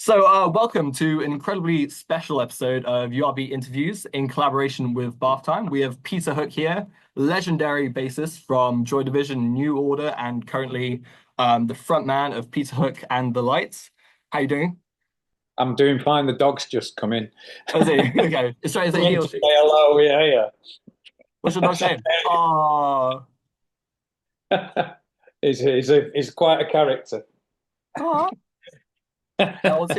Welcome to an incredibly special episode of URB interviews in collaboration with Bath Time. We have Peter Hook here, legendary bassist from Joy Division, New Order, and currently the front man of Peter Hook and the Lights. How you doing? I'm doing fine. The dog's just come in. Oh, is he? Okay. Sorry, is it Come he in or to she? say hello. Yeah, What's your dog's name? Oh, yeah. He's quite a character. oh. How old is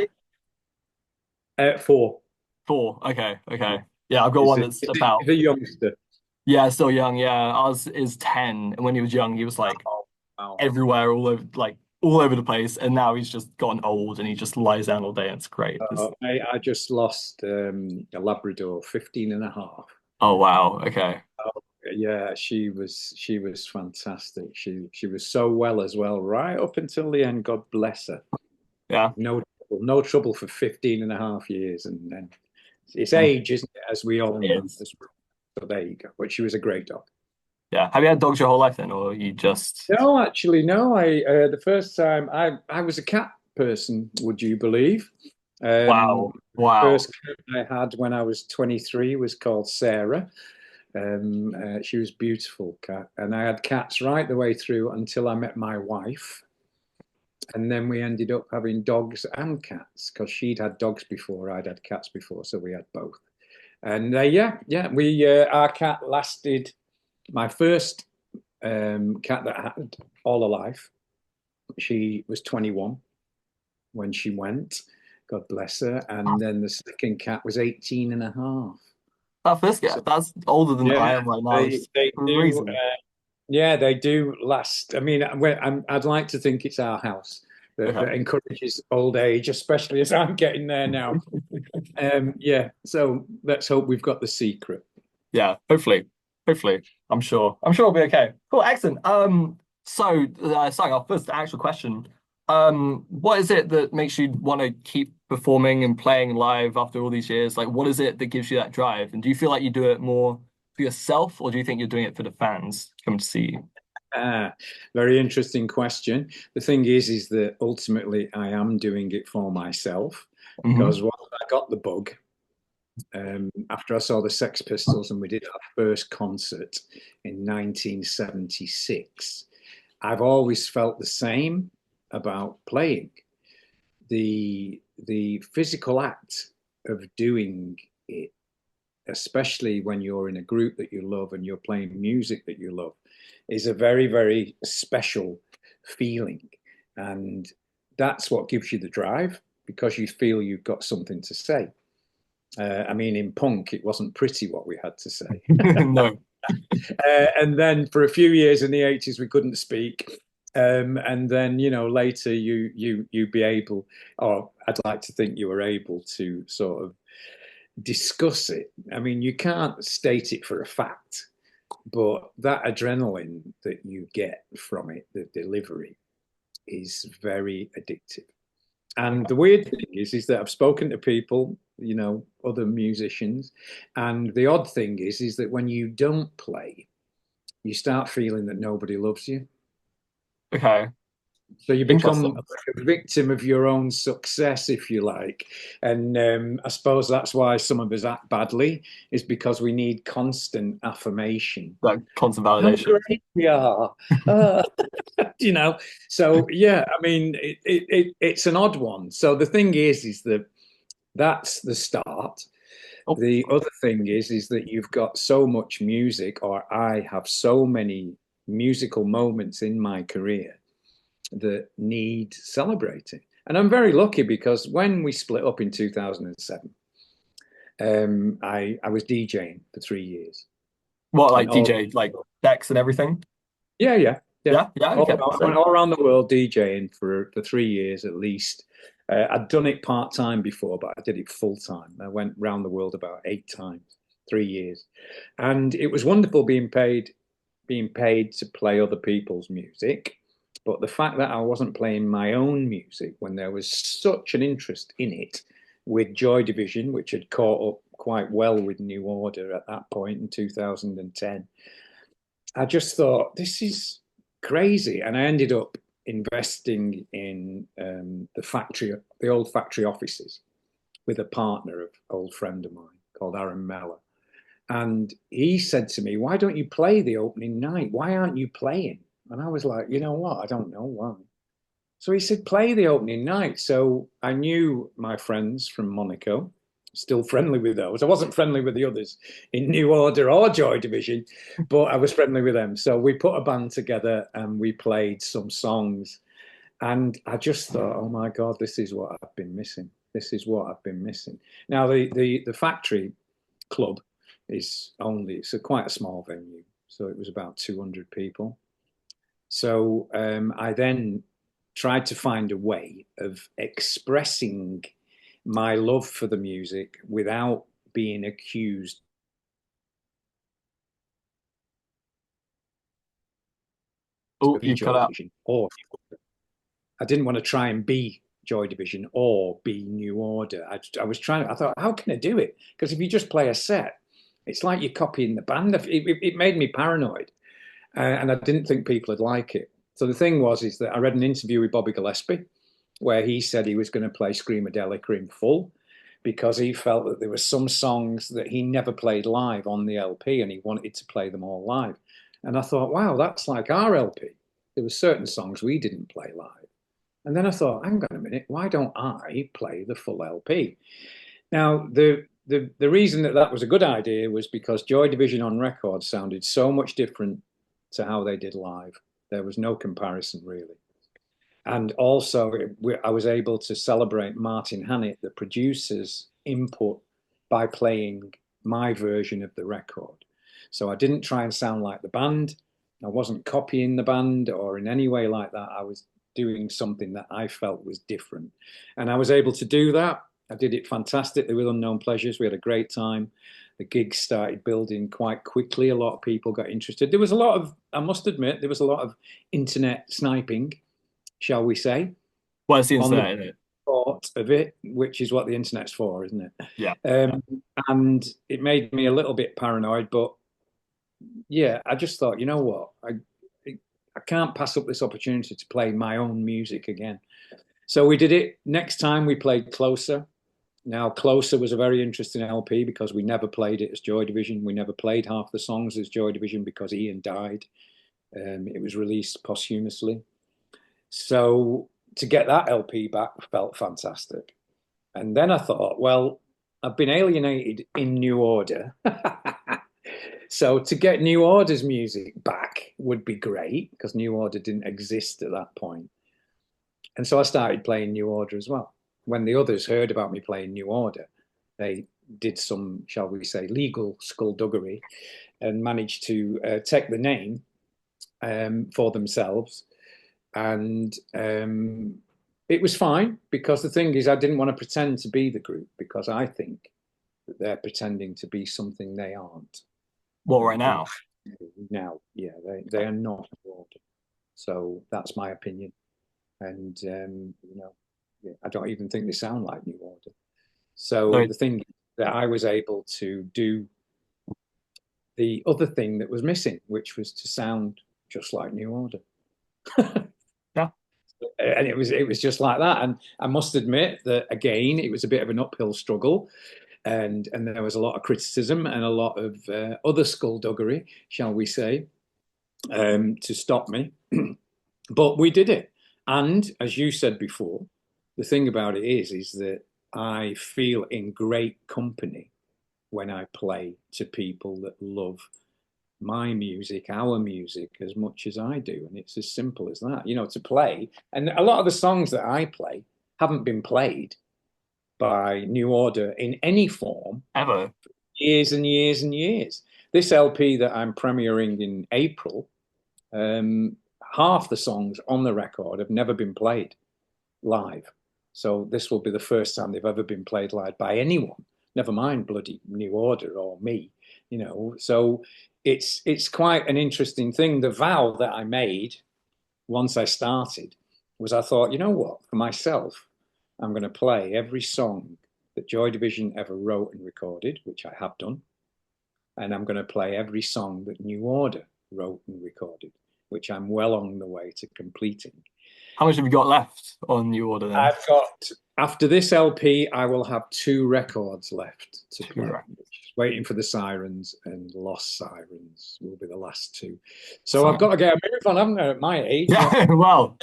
he? Four. Four. Okay, okay. Yeah, I've got He's one a, that's he's about, a youngster. yeah, still young. Yeah, ours is 10. And when he was young, he was like Oh, wow. everywhere, all over the place. And now he's just gotten old and he just lies down all day. And it's great. I just lost a Labrador, 15 and a half. Oh wow. Okay. Oh, yeah, she was fantastic. She was so well as well, right up until the end. God bless her. Yeah. No trouble for 15 and a half years. And then it's Mm, age, isn't it? As we all it know. is. So there you go. But she was a great dog. Yeah. Have you had dogs your whole life then, or you just? No, actually, no. The first time I was a cat person, would you believe? Wow. Wow. First cat I had when I was 23 was called Sarah. She was a beautiful cat, and I had cats right the way through until I met my wife, and then we ended up having dogs and cats because she'd had dogs before, I'd had cats before, so we had both. And yeah, we our cat lasted. My first cat that I had all her life. She was 21 when she went, God bless her. And then the second cat was 18 and a half. That first So, guy, that's older than yeah, I am right now. they, It's they do. crazy. Yeah, they do last. I mean, I'd like to think it's our house that Okay. encourages old age, especially as I'm getting there now. Yeah, so let's hope we've got the secret. Yeah. Hopefully. Hopefully. I'm sure. I'm sure it'll be okay. Cool. Excellent. Starting off first, the actual question. What is it that makes you want to keep performing and playing live after all these years? Like, what is it that gives you that drive? And do you feel like you do it more for yourself, or do you think you're doing it for the fans coming to see you? Ah, very interesting question. The thing is that ultimately I am doing it for myself Hmm. because once I got the bug, after I saw the Sex Pistols and we did our first concert in 1976, I've always felt the same about playing. The physical act of doing it, especially when you're in a group that you love and you're playing music that you love, is a very, very special feeling. And that's what gives you the drive because you feel you've got something to say. I mean, in punk, it wasn't pretty what we had to say. No. And then for a few years in the 80s, we couldn't speak. And then, later you be able, or I'd like to think you were able to sort of discuss it. I mean, you can't state it for a fact, but that adrenaline that you get from it, the delivery, is very addictive. And the weird thing is that I've spoken to people, other musicians, and the odd thing is that when you don't play, you start feeling that nobody loves you. Okay. So you become Interesting. like a victim of your own success, if you like. And I suppose that's why some of us act badly, is because we need constant affirmation. That constant How validation. great we are. Uh, you know, so yeah, I mean, it's an odd one. So the thing is that that's the start. Oh, The other thing is that you've got so much music, or I have so many musical moments in my career that need celebrating. And I'm very lucky because when we split up in 2007, I was DJing for 3 years. what, And like DJ, like decks and everything? yeah, yeah, yeah. Yeah. Yeah. All, Okay. I went So, all around the world DJing for 3 years at least. I'd done it part time before, but I did it full time. I went around the world about 8 times, 3 years, and it was wonderful being paid to play other people's music. But the fact that I wasn't playing my own music when there was such an interest in it with Joy Division, which had caught up quite well with New Order at that point in 2010, I just thought, this is crazy. And I ended up investing in the factory, the old factory offices, with a partner of old friend of mine called Aaron Meller. And he said to me, "Why don't you play the opening night? Why aren't you playing?" And I was like, "You know what? I don't know why." So he said, "Play the opening night." So I knew my friends from Monaco, still friendly with those. I wasn't friendly with the others in New Order or Joy Division, but I was friendly with them. So we put a band together and we played some songs. And I just thought, oh my God, this is what I've been missing. This is what I've been missing. Now, the factory club is only, it's quite a small venue. So it was about 200 people. So I then tried to find a way of expressing my love for the music without being accused Oh, of you cut Joy out. Division, or I didn't want to try and be Joy Division or be New Order. I was trying, I thought, how can I do it? Because if you just play a set, it's like you're copying the band. It made me paranoid, and I didn't think people would like it. So the thing was, is that I read an interview with Bobby Gillespie where he said he was going to play Screamadelica in full because he felt that there were some songs that he never played live on the LP and he wanted to play them all live. And I thought, wow, that's like our LP. There were certain songs we didn't play live. And then I thought, hang on a minute, why don't I play the full LP? Now, the reason that that was a good idea was because Joy Division on record sounded so much different to how they did live. There was no comparison really. And also, I was able to celebrate Martin Hannett, the producer's input, by playing my version of the record. So I didn't try and sound like the band. I wasn't copying the band or in any way like that. I was doing something that I felt was different. And I was able to do that. I did it fantastically with Unknown Pleasures. We had a great time. The gigs started building quite quickly. A lot of people got interested. There was a lot of, I must admit, there was a lot of internet sniping, shall we say, Well, it's the on the internet, isn't it? part of it, which is what the internet's for, isn't it? Yeah. And it made me a little bit paranoid, but yeah, I just thought, you know what, I can't pass up this opportunity to play my own music again. So we did it. Next time we played Closer. Now, Closer was a very interesting LP because we never played it as Joy Division. We never played half the songs as Joy Division because Ian died. It was released posthumously. So to get that LP back felt fantastic. And then I thought, well, I've been alienated in New Order. So to get New Order's music back would be great because New Order didn't exist at that point. And so I started playing New Order as well. When the others heard about me playing New Order, they did some, shall we say, legal skullduggery and managed to take the name for themselves. And it was fine because the thing is, I didn't want to pretend to be the group because I think that they're pretending to be something they aren't. Well, right now. Now, yeah, they are not Order. So that's my opinion. And yeah, I don't even think they sound like New Order. So No, the thing that I was able to do the other thing that was missing, which was to sound just like New Order. yeah. And it was just like that. And I must admit that again, it was a bit of an uphill struggle, and there was a lot of criticism and a lot of other skullduggery, shall we say, to stop me. But we did it. And as you said before, the thing about it is that I feel in great company when I play to people that love my music, our music, as much as I do. And it's as simple as that, to play. And a lot of the songs that I play haven't been played by New Order in any form Ever. years and years and years. This LP that I'm premiering in April, half the songs on the record have never been played live. So this will be the first time they've ever been played live by anyone, never mind bloody New Order or me. So it's quite an interesting thing. The vow that I made once I started was I thought, you know what, for myself, I'm going to play every song that Joy Division ever wrote and recorded, which I have done. And I'm going to play every song that New Order wrote and recorded, which I'm well on the way to completing. How much have you got left on your order then? I've got, after this LP, I will have two records left to Two play. racks. Waiting for the Sirens and Lost Sirens will be the last two. So I've So got to get a move on, haven't I, at my age? I've yeah, well,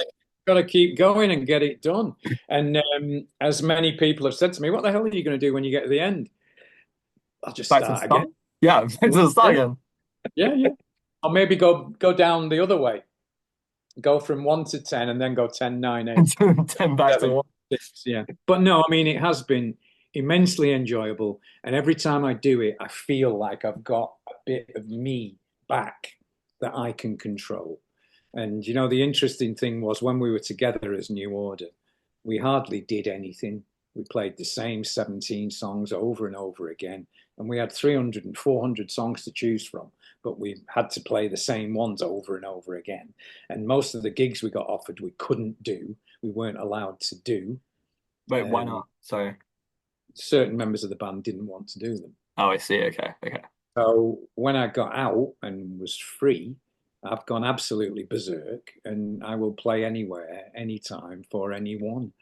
got to keep going and get it done. And as many people have said to me, what the hell are you going to do when you get to the end? I'll just back to the start again. start. Yeah, back to the start Yeah, again. yeah, yeah. Or maybe go down the other way. Go from 1 to 10 and then go 10, 9, 8, 10 back to 7, one. 6. Yeah. But no, I mean, it has been immensely enjoyable. And every time I do it, I feel like I've got a bit of me back that I can control. And, the interesting thing was when we were together as New Order, we hardly did anything. We played the same 17 songs over and over again. And we had 300 and 400 songs to choose from, but we had to play the same ones over and over again. And most of the gigs we got offered, we couldn't do. We weren't allowed to do. Wait, why Um, not? Sorry. certain members of the band didn't want to do them. Oh, I see. Okay, okay. So when I got out and was free, I've gone absolutely berserk and I will play anywhere, anytime for anyone.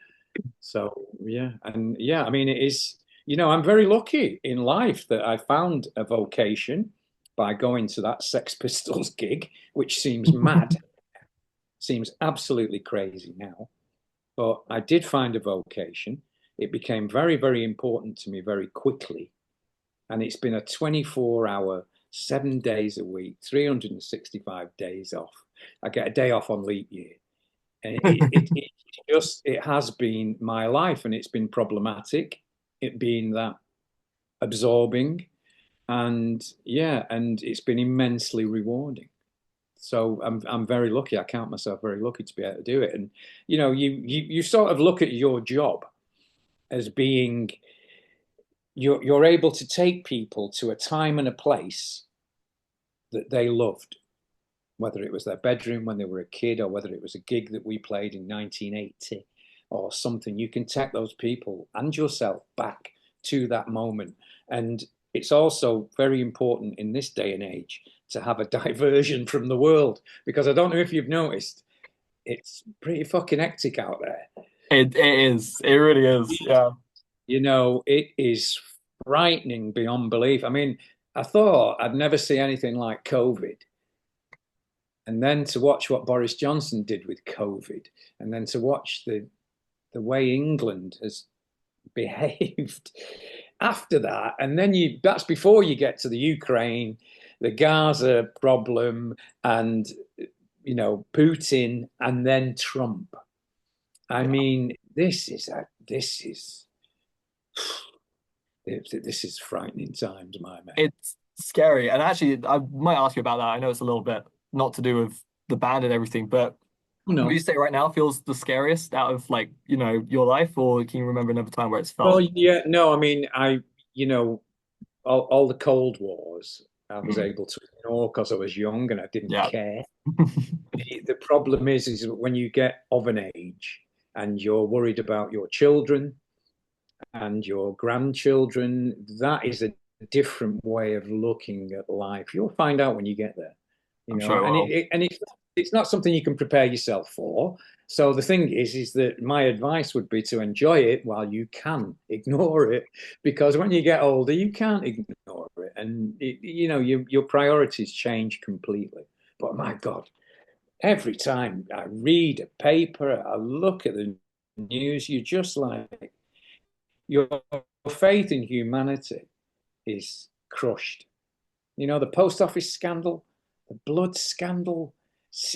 So yeah, and yeah, I mean it is, I'm very lucky in life that I found a vocation by going to that Sex Pistols gig, which seems mad, seems absolutely crazy now. But I did find a vocation. It became very, very important to me very quickly. And it's been a 24-hour, 7 days a week, 365 days off. I get a day off on leap year. And it has been my life, and it's been problematic, it being that absorbing. And yeah, and it's been immensely rewarding. So I'm very lucky. I count myself very lucky to be able to do it. And you sort of look at your job as being you're able to take people to a time and a place that they loved, whether it was their bedroom when they were a kid or whether it was a gig that we played in 1980 or something. You can take those people and yourself back to that moment. And it's also very important in this day and age to have a diversion from the world, because I don't know if you've noticed, it's pretty fucking hectic out there. It is. It really is. Yeah. It is frightening beyond belief. I mean, I thought I'd never see anything like COVID. And then to watch what Boris Johnson did with COVID, and then to watch the way England has behaved after that, and then that's before you get to the Ukraine, the Gaza problem, and Putin, and then Trump. I Yeah. mean, this is frightening times, my man. It's scary. And actually, I might ask you about that. I know it's a little bit not to do with the band and everything, but Oh, would you no. say right now feels the scariest out of like, your life, or can you remember another time where it's Well, felt? yeah, no, I mean, you know, all the Cold Wars, I was Mm, able to ignore because I was young and I didn't yeah. care. The problem is when you get of an age and you're worried about your children and your grandchildren, that is a different way of looking at life. You'll find out when you get there, I'm sure it and will. it's not something you can prepare yourself for. So the thing is that my advice would be to enjoy it while you can ignore it, because when you get older, you can't ignore it, and your priorities change completely. But my God, every time I read a paper, I look at the news, you're just like, your faith in humanity is crushed. The post office scandal, the blood scandal,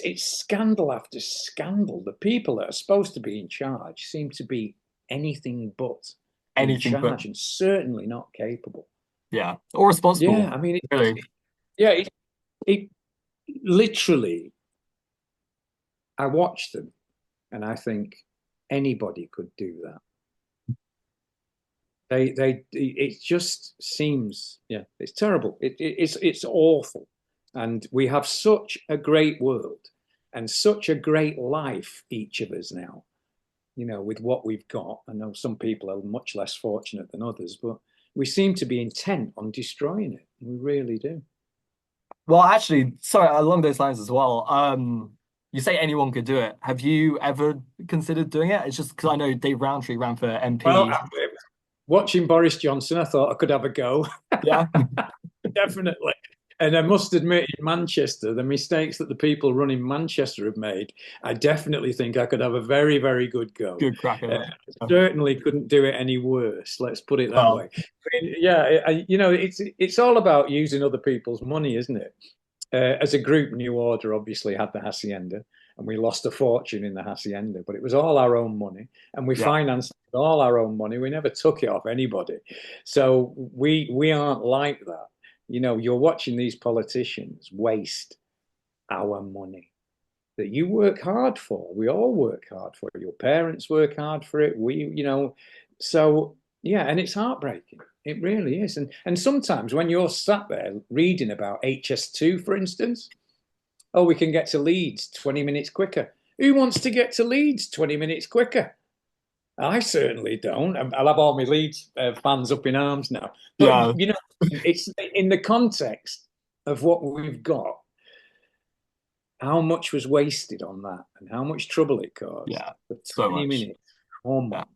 it's scandal after scandal. The people that are supposed to be in charge seem to be anything but in Anything but, charge, and certainly not capable. yeah, or Yeah, responsible, I mean, really. yeah, it literally, I watch them and I think anybody could do that. It just seems, yeah, it's terrible. It's awful. And we have such a great world and such a great life, each of us now, with what we've got. I know some people are much less fortunate than others, but we seem to be intent on destroying it. We really do. Well, actually, sorry, along those lines as well. you say anyone could do it. Have you ever considered doing it? It's just because I know Dave Rowntree ran for Well, MP. watching Boris Johnson, I thought I could have a go. Yeah, Definitely. And I must admit, in Manchester, the mistakes that the people running Manchester have made, I definitely think I could have a very, very good go. good crack at it. Certainly couldn't do it any worse. Let's put it that Well, way. I mean, yeah, it's all about using other people's money, isn't it? As a group, New Order obviously had the hacienda, and we lost a fortune in the hacienda, but it was all our own money, and we yeah, financed all our own money. We never took it off anybody, so we aren't like that. You're watching these politicians waste our money that you work hard for. We all work hard for it. Your parents work hard for it. So yeah, and it's heartbreaking. It really is. And sometimes when you're sat there reading about HS2, for instance, oh, we can get to Leeds 20 minutes quicker. Who wants to get to Leeds 20 minutes quicker? I certainly don't. I'll have all my Leeds fans up in arms now. But yeah, it's in the context of what we've got, how much was wasted on that and how much trouble it caused yeah. for So 20 much. minutes. Come Yeah, on.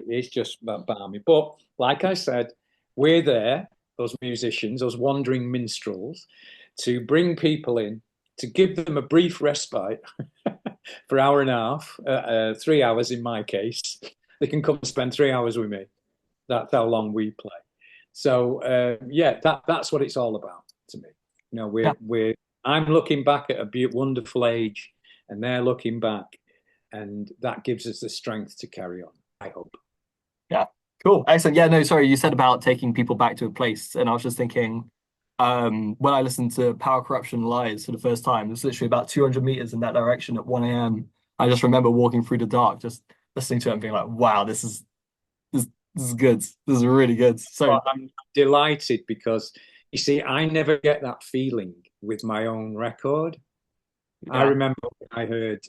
It's just balmy. But like I said, we're there, those musicians, those wandering minstrels, to bring people in, to give them a brief respite for hour and a half, 3 hours in my case. They can come spend 3 hours with me. That's how long we play. So yeah, that's what it's all about to me. yeah, We're I'm looking back at a wonderful age, and they're looking back, and that gives us the strength to carry on. I hope. yeah. Cool. Excellent. Yeah, no, sorry, you said about taking people back to a place, and I was just thinking, when I listened to Power Corruption Lies for the first time, it was literally about 200 meters in that direction at 1 a.m. I just remember walking through the dark, just listening to it and being like, wow, this, this is good. This is really good. So Well, I'm delighted because you see, I never get that feeling with my own record. I yeah, remember when I heard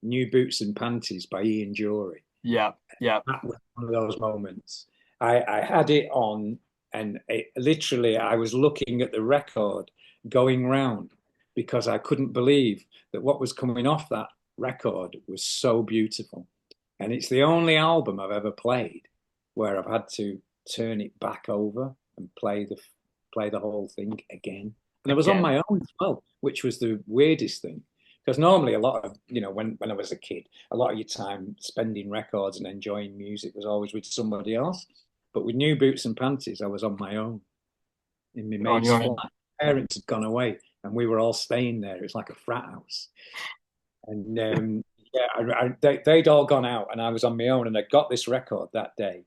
New Boots and Panties by Ian Jury. yeah, yeah, That was one of those moments. I had it on, and literally, I was looking at the record going round because I couldn't believe that what was coming off that record was so beautiful. And it's the only album I've ever played where I've had to turn it back over and play the whole thing again. And I was on again. my own as well, which was the weirdest thing. Because normally a lot of, when I was a kid, a lot of your time spending records and enjoying music was always with somebody else. But with New Boots and Panties, I was on my own in my You're on mate's your own. flat. Parents had gone away and we were all staying there. It was like a frat house. And yeah, they'd all gone out and I was on my own and I got this record that day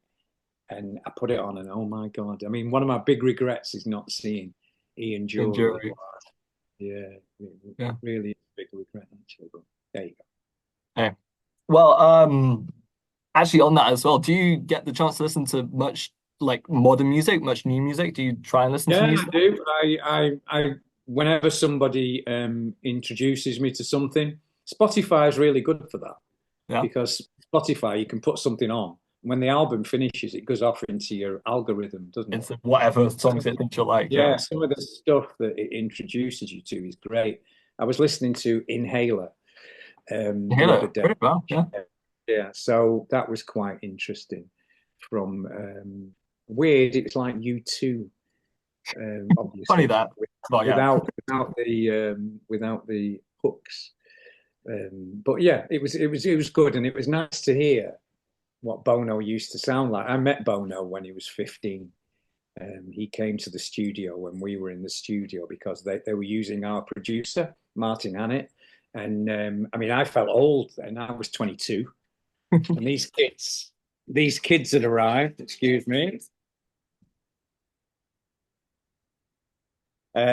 and I put it on and oh my God. I mean, one of my big regrets is not seeing Ian Jury. Injury. Yeah, Yeah. really a big regret actually. But there you go. Okay. Well, actually on that as well, do you get the chance to listen to much like modern music, much new music? Do you try and listen to Yeah, new I stuff? do. Whenever somebody introduces me to something, Spotify is really good for that Yeah. because Spotify, you can put something on. When the album finishes, it goes off into your algorithm, doesn't it? It's whatever So, songs it thinks you'll like. Yeah. yeah, some of the stuff that it introduces you to is great. I was listening to Inhaler the other Hello. day. Pretty well. Yeah. Yeah, so that was quite interesting. From weird, it was like U2, Funny obviously, that. Well, yeah. without the hooks. But yeah, it was good, and it was nice to hear what Bono used to sound like. I met Bono when he was 15. He came to the studio when we were in the studio because they were using our producer, Martin Hannett. And I mean, I felt old then. I was 22. And these kids had arrived, excuse me.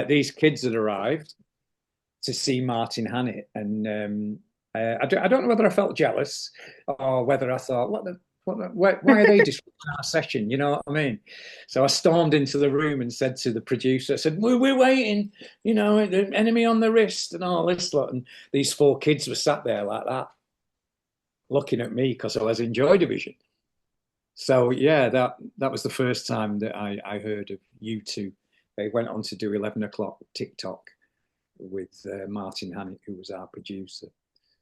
These kids had arrived to see Martin Hannett. And I don't know whether I felt jealous or whether I thought, why are they disrupting our session? You know what I mean? So I stormed into the room and said to the producer, I said, we're waiting, the enemy on the wrist and all this lot. And these four kids were sat there like that, looking at me because I was in Joy Division. So yeah, that was the first time that I heard of U2. They went on to do 11 o'clock TikTok with Martin Hannett, who was our producer.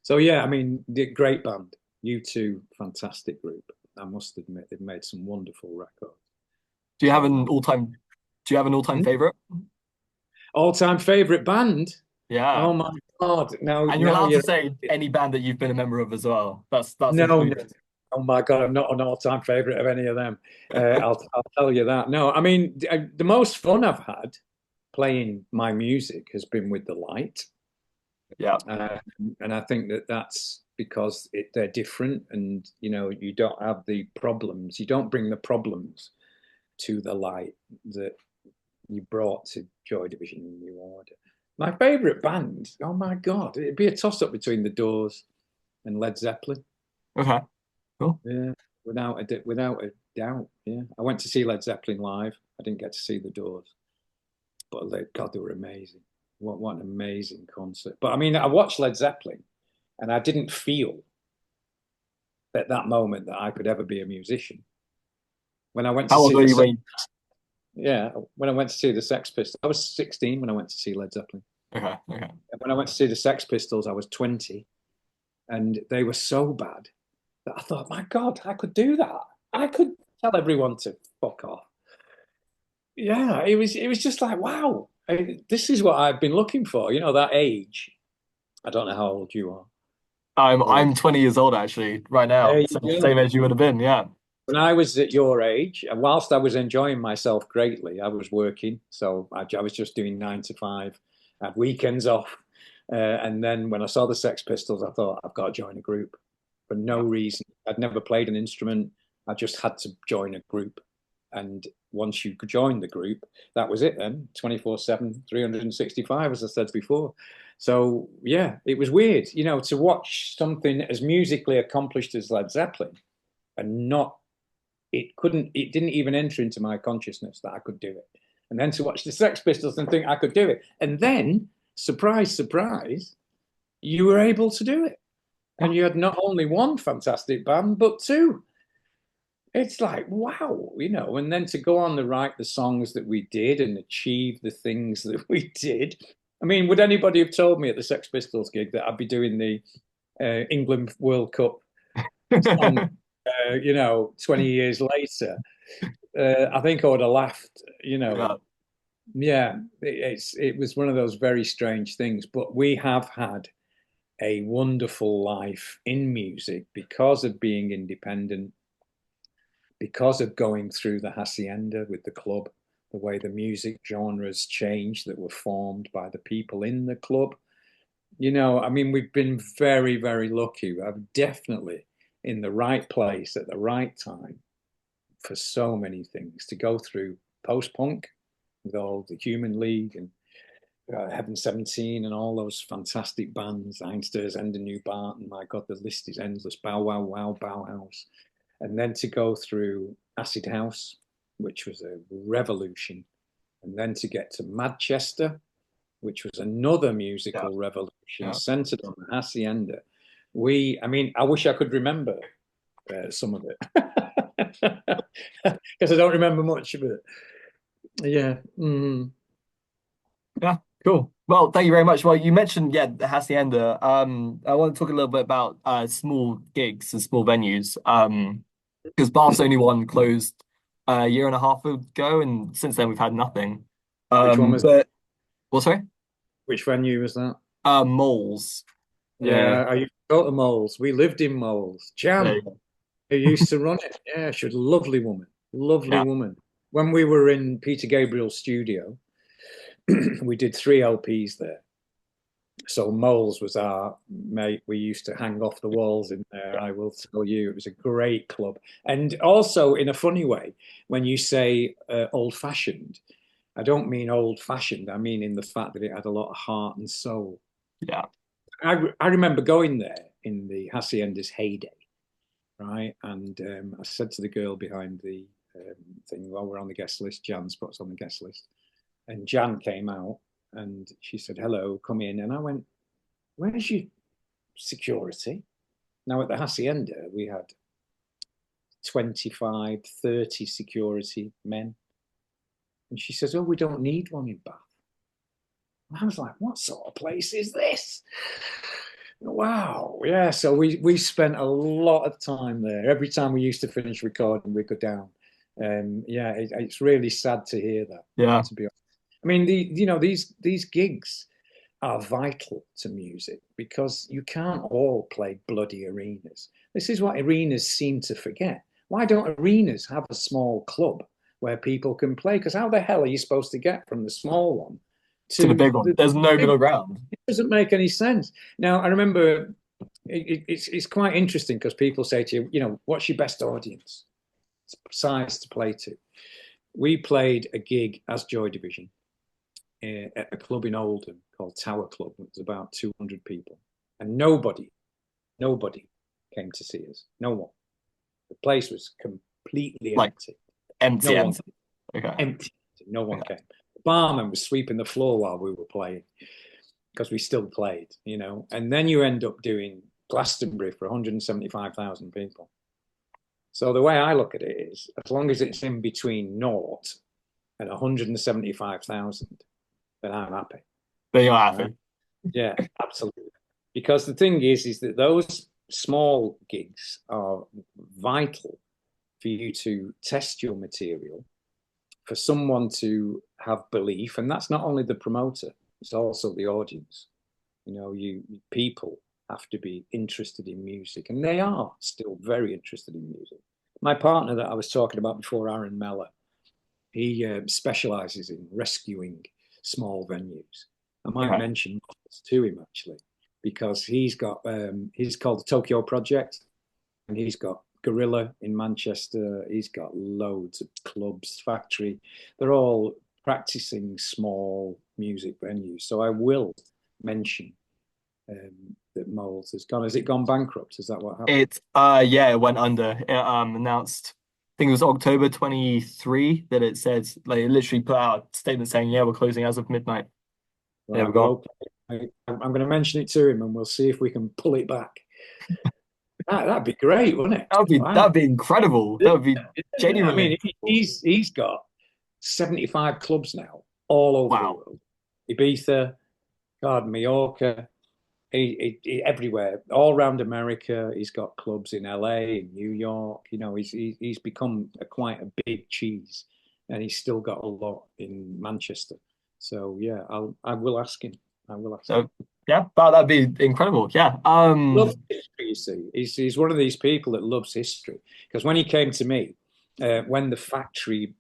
So yeah, I mean, great band. U2, fantastic group. I must admit, they've made some wonderful records. Do you have So, an all-time do you have an all-time hmm? favorite? All-time favorite band. Yeah. Oh my God! Now, And you're now allowed to you're say any band that you've been a member of as well. That's no, no. included. Oh my God! I'm not an all-time favorite of any of them. I'll tell you that. No, I mean the most fun I've had playing my music has been with the light. Yeah. Uh, and I think that that's because they're different, and you don't have the problems. You don't bring the problems to the light that you brought to Joy Division and New Order. My favorite band, oh my God, it'd be a toss-up between The Doors and Led Zeppelin. Okay. Cool. Yeah, without a doubt. Yeah, I went to see Led Zeppelin live. I didn't get to see The Doors, but God, they were amazing. What an amazing concert. But I mean, I watched Led Zeppelin, and I didn't feel at that moment that I could ever be a musician. When I went to How old see were you when yeah, when I went to see the Sex Pistols, I was 16 when I went to see Led Zeppelin. Okay, okay. When I went to see the Sex Pistols, I was 20, and they were so bad that I thought, my God, I could do that. I could tell everyone to fuck off. Yeah, it was just like, wow, this is what I've been looking for. That age. I don't know how old you are, but I'm 20 years old actually right there now. you So go. same as you would have been, yeah. When I was at your age, and whilst I was enjoying myself greatly, I was working. So I was just doing 9 to 5, had weekends off. And then when I saw the Sex Pistols, I thought, I've got to join a group for no Yeah. reason. I'd never played an instrument. I just had to join a group. And once you could join the group, that was it then 24/7, 365, as I said before. So, yeah, it was weird, to watch something as musically accomplished as Led Zeppelin and not it didn't even enter into my consciousness that I could do it. And then to watch the Sex Pistols and think I could do it. And then, surprise, surprise, you were able to do it. Yeah. And you had not only one fantastic band, but two. It's like, wow. And then to go on to write the songs that we did and achieve the things that we did. I mean, would anybody have told me at the Sex Pistols gig that I'd be doing the England World Cup song, 20 years later? I think I would have laughed. Yeah. Yeah, it was one of those very strange things, but we have had a wonderful life in music because of being independent, because of going through the hacienda with the club, the way the music genres changed that were formed by the people in the club. I mean, we've been very, very lucky. I'm definitely in the right place at the right time for so many things to go through post-punk with all the Human League and Heaven 17 and all those fantastic bands, Einsters, Ender New Barton. My God, the list is endless. Bow Wow Wow, Bauhaus. And then to go through Acid House, which was a revolution. And then to get to Manchester, which was another Yeah. musical revolution Yeah. centered on the Hacienda. I mean, I wish I could remember some of it because I don't remember much of it. Yeah. Mm. Yeah. Cool. Well, thank you very much. Well, you mentioned, yeah, the Hacienda. I want to talk a little bit about small gigs and small venues. Because Bath's only one closed a year and a half ago, and since then we've had nothing. Which one was? But well, sorry, Which venue was that? Moles. Uh, Yeah, I used to go to Moles. We lived in Moles. there you Jan, go. who used to run it. Yeah, she was a lovely woman. Lovely Yeah. woman. When we were in Peter Gabriel's studio, we did 3 LPs there. So Moles was our mate. We used to hang off the walls in there. I will tell you, it was a great club. And also, in a funny way, when you say old-fashioned, I don't mean old-fashioned. I mean in the fact that it had a lot of heart and soul. Yeah. I remember going there in the Hacienda's heyday, right? And I said to the girl behind the thing, well, we're on the guest list. Jan's put us on the guest list. And Jan came out and she said, hello, come in. And I went, where's your security? Now at the Hacienda, we had 25, 30 security men. And she says, oh, we don't need one in Bath. I was like, what sort of place is this? Wow. Yeah. So we spent a lot of time there. Every time we used to finish recording, we'd go down. Yeah, it's really sad to hear that, Yeah. to be honest. I mean, these gigs are vital to music because you can't all play bloody arenas. This is what arenas seem to forget. Why don't arenas have a small club where people can play? Because how the hell are you supposed to get from the small one To the to big one. the There's no big middle one? ground. It doesn't make any sense. Now, I remember it's quite interesting because people say to you, what's your best audience size to play to? We played a gig as Joy Division at a club in Oldham called Tower Club. It was about 200 people, and nobody came to see us. No one. The place was completely Like empty. empty, No one empty. Okay. empty. No one Okay. came. The barman was sweeping the floor while we were playing because we still played, And then you end up doing Glastonbury for 175,000 people. So the way I look at it is, as long as it's in between naught and 175,000, then I'm happy. Then you're Right? happy. Yeah, absolutely. Because the thing is that those small gigs are vital for you to test your material, for someone to have belief, and that's not only the promoter, it's also the audience. People have to be interested in music, and they are still very interested in music. My partner that I was talking about before, Aaron Meller, he specializes in rescuing small venues. I might Okay. mention this to him actually, because he's called the Tokyo Project, and he's got Gorilla in Manchester. He's got loads of clubs, factory. They're all practicing small music venues. So I will mention that Moles has gone. Has it gone bankrupt? Is that what happened? Yeah, it went under. It announced, I think it was October 23 that it said, like it literally put out a statement saying, yeah, we're closing as of midnight. There Right. we Well, go. okay. I'm going to mention it to him, and we'll see if we can pull it back. That'd be great, wouldn't it? Wow. That'd be incredible. That would be I genuinely mean, incredible. he's got 75 clubs now all over the Wow. world. Ibiza, God, Mallorca, everywhere, all around America. He's got clubs in LA, in New York. He's become quite a big cheese, and he's still got a lot in Manchester. So yeah, I will ask him. I will ask him. So yeah, that'd be incredible. Yeah. Loves history, you see. He's one of these people that loves history. Because when he came to me, when the factory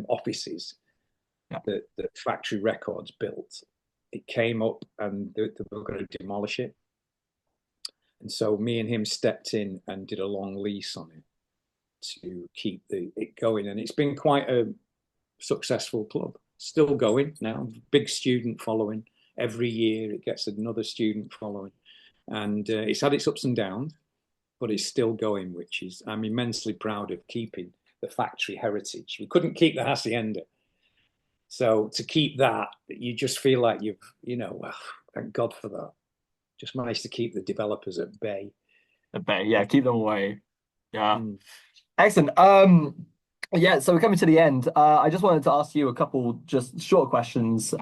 offices Yeah. that Factory Records built, it came up and they were going to demolish it. And so me and him stepped in and did a long lease on it to keep it going. And it's been quite a successful club. Still going now, big student following. Every year it gets another student following. And it's had its ups and downs, but it's still going, which is, I'm immensely proud of keeping the factory heritage. We couldn't keep the hacienda. So to keep that, you just feel like thank God for that. Just managed to keep the developers at bay. Yeah, keep them away. Yeah. Mm. Excellent. Yeah, so we're coming to the end. I just wanted to ask you a couple just short questions.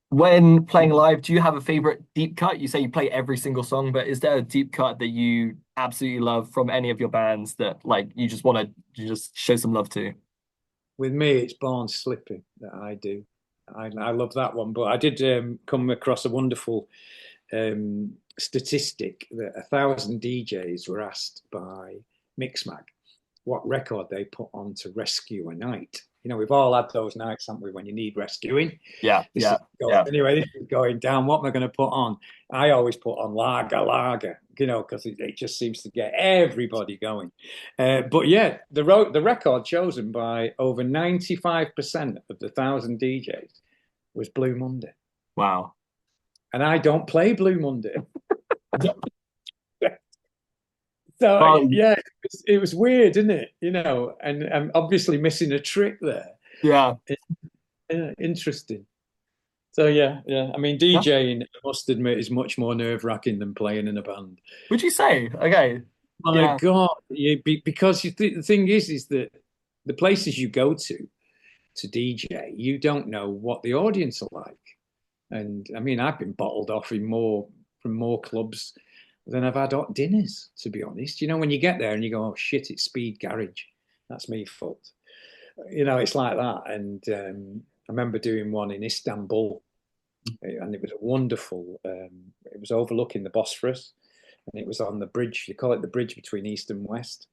When playing live, do you have a favorite deep cut? You say you play every single song, but is there a deep cut that you absolutely love from any of your bands that like you just want to just show some love to? With me, it's Born Slipping that I do. I love that one, but I did come across a wonderful statistic that 1,000 DJs were asked by Mixmag what record they put on to rescue a night. We've all had those nights, haven't we, when you need rescuing? Yeah, This is yeah, yeah. anyway, this is going down. What am I going to put on? I always put on Lager, because it just seems to get everybody going. But yeah, the record chosen by over 95% of the 1,000 DJs was Blue Monday. Wow. And I don't play Blue Monday. So Well, yeah, it was weird, isn't it? And I'm obviously missing a trick there. yeah. Interesting. So yeah. I mean, Yeah. DJing, I must admit, is much more nerve-wracking than playing in a band. Would you say? Okay. My Yeah. God, because the thing is that the places you go to DJ, you don't know what the audience are like. And I mean, I've been bottled off in more from more clubs than I've had hot dinners, to be honest. You know, when you get there and you go, oh shit, it's Speed Garage. That's me fault. You know, it's like that. And I remember doing one in Istanbul, and it was a wonderful. It was overlooking the Bosphorus, and it was on the bridge. You call it the bridge between East and West.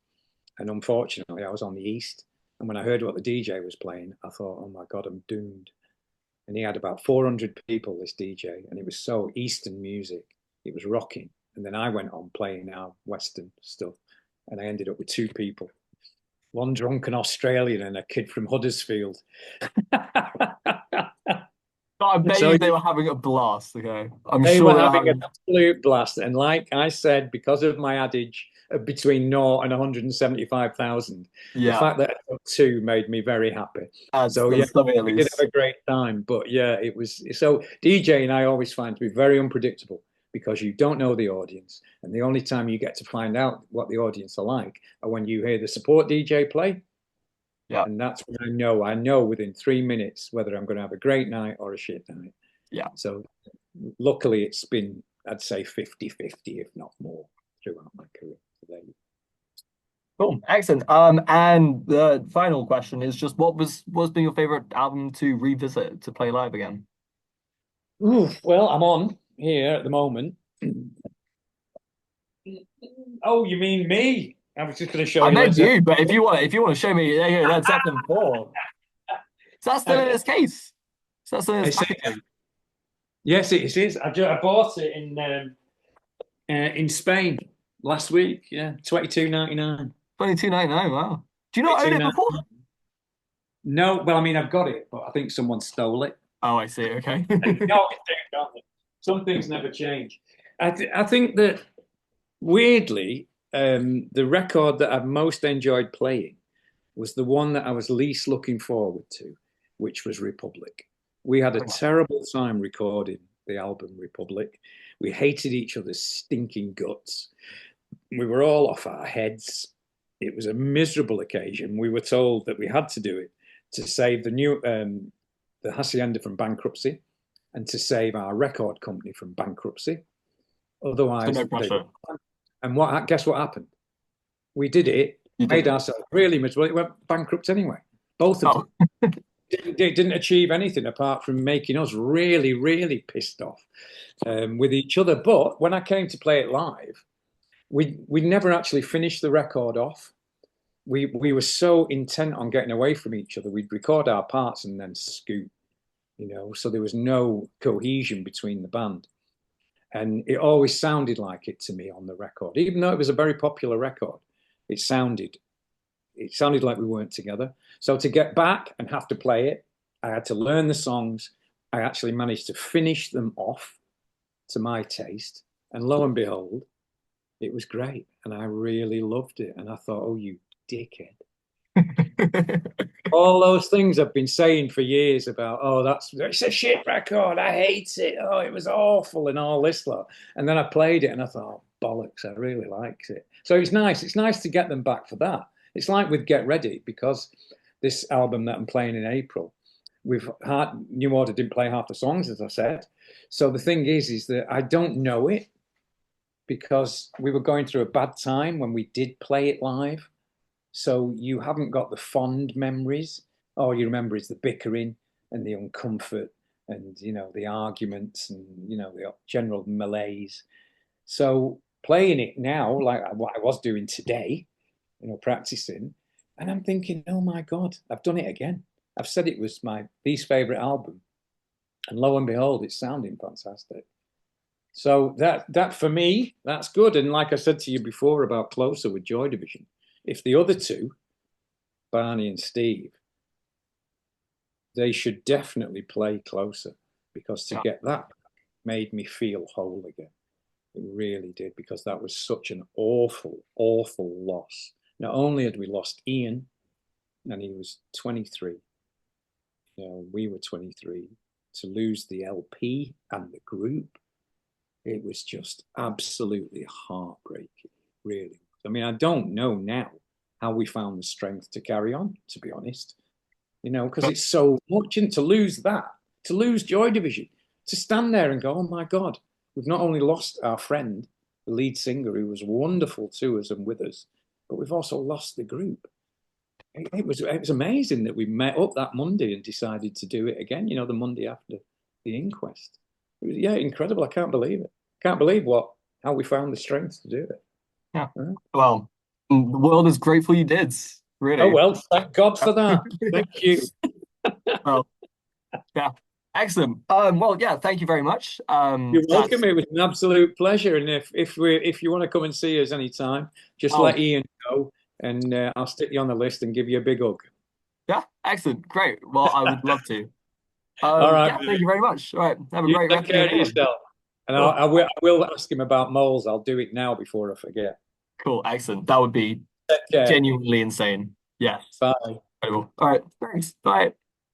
And unfortunately, I was on the East. And when I heard what the DJ was playing, I thought, oh my God, I'm doomed. And he had about 400 people, this DJ, and it was so Eastern music. It was rocking. And then I went on playing our Western stuff, and I ended up with two people, one drunken Australian and a kid from Huddersfield. But I bet So you they were having a blast. Okay, I'm they were sure they were having an having. absolute blast. And like I said, because of my adage of between 0 and 175,000, the Yeah, fact that I got two made me very happy. that's So yeah, that's something at we did least. have a great time. But yeah, it was so DJing I always find to be very unpredictable because you don't know the audience. And the only time you get to find out what the audience are like are when you hear the support DJ play. Yeah, And that's when I know within 3 minutes whether I'm going to have a great night or a shit night. yeah. So luckily it's been, I'd say 50-50, if not more, throughout my career. So there you Cool, excellent. And the final question is just what's been your favorite album to revisit to play live again? go. Ooh, well, I'm on here at the moment. Oh, you mean me? I was just going to show I you Led meant Zeppelin. you, but if you want to show me, yeah, yeah, Led Zeppelin 4. Is that still in I, its case? Is that still in its I say, packaging? yes, it is. I bought it in Spain last week. Yeah, 22.99. 22.99. Wow. Do you not own it before? 22.99. No, well, I mean, I've got it, but I think someone stole it. Oh, I see. Okay. No, don't they? Some things never change. I think that weirdly, the record that I've most enjoyed playing was the one that I was least looking forward to, which was Republic. We had a terrible time recording the album Republic. We hated each other's stinking guts. We were all off our heads. It was a miserable occasion. We were told that we had to do it to save the hacienda from bankruptcy and to save our record company from bankruptcy. So no Otherwise, they pressure. would. And guess what happened? We did it, You did made it. ourselves really miserable. It went bankrupt anyway. Both of them. Oh, They didn't achieve anything apart from making us really, really pissed off with each other. But when I came to play it live, we never actually finished the record off. We were so intent on getting away from each other. We'd record our parts and then scoot, so there was no cohesion between the band. And it always sounded like it to me on the record, even though it was a very popular record. It sounded like we weren't together. So to get back and have to play it, I had to learn the songs. I actually managed to finish them off to my taste. And lo and behold, it was great. And I really loved it. And I thought, oh, you dickhead. All those things I've been saying for years about, oh, it's a shit record. I hate it. Oh, it was awful and all this lot. And then I played it and I thought, oh, bollocks, I really liked it. So it's nice. It's nice to get them back for that. It's like with Get Ready, because this album that I'm playing in April, New Order didn't play half the songs, as I said. So the thing is that I don't know it because we were going through a bad time when we did play it live. So you haven't got the fond memories. All you remember is the bickering and the uncomfort and, the arguments and, the general malaise. So playing it now, like what I was doing today, practicing, and I'm thinking, oh my God, I've done it again. I've said it was my least favorite album. And lo and behold, it's sounding fantastic. So that for me, that's good. And like I said to you before about Closer with Joy Division, if the other two, Barney and Steve, they should definitely play Closer because to yeah. get that made me feel whole again. It really did because that was such an awful, awful loss. Not only had we lost Ian, and he was 23, we were 23, to lose the LP and the group, it was just absolutely heartbreaking, really. I mean, I don't know now how we found the strength to carry on, to be honest, because But it's so much, and to lose Joy Division, to stand there and go, oh my God, we've not only lost our friend, the lead singer, who was wonderful to us and with us, but we've also lost the group. It was amazing that we met up that Monday and decided to do it again, the Monday after the inquest. It was, yeah, incredible. I can't believe it. Can't believe how we found the strength to do it. Yeah. Huh? Well, the world is grateful you did, Oh, really. well, thank God for that. Thank you. Well, yeah. Excellent. Well, yeah, thank you very much. You're welcome. That's It was an absolute pleasure. And if you want to come and see us anytime, just oh let Ian know, and I'll stick you on the list and give you a big hug. yeah, excellent. Great. Well, I would love to. All right, Yeah, thank mate. you very much. All right. Have a You great take rest of your care of day then. yourself. And Cool. I will ask him about moles. I'll do it now before I forget. Cool. Excellent. That would be Take care. genuinely insane. Yes. Bye. Incredible. All right. Thanks. Bye.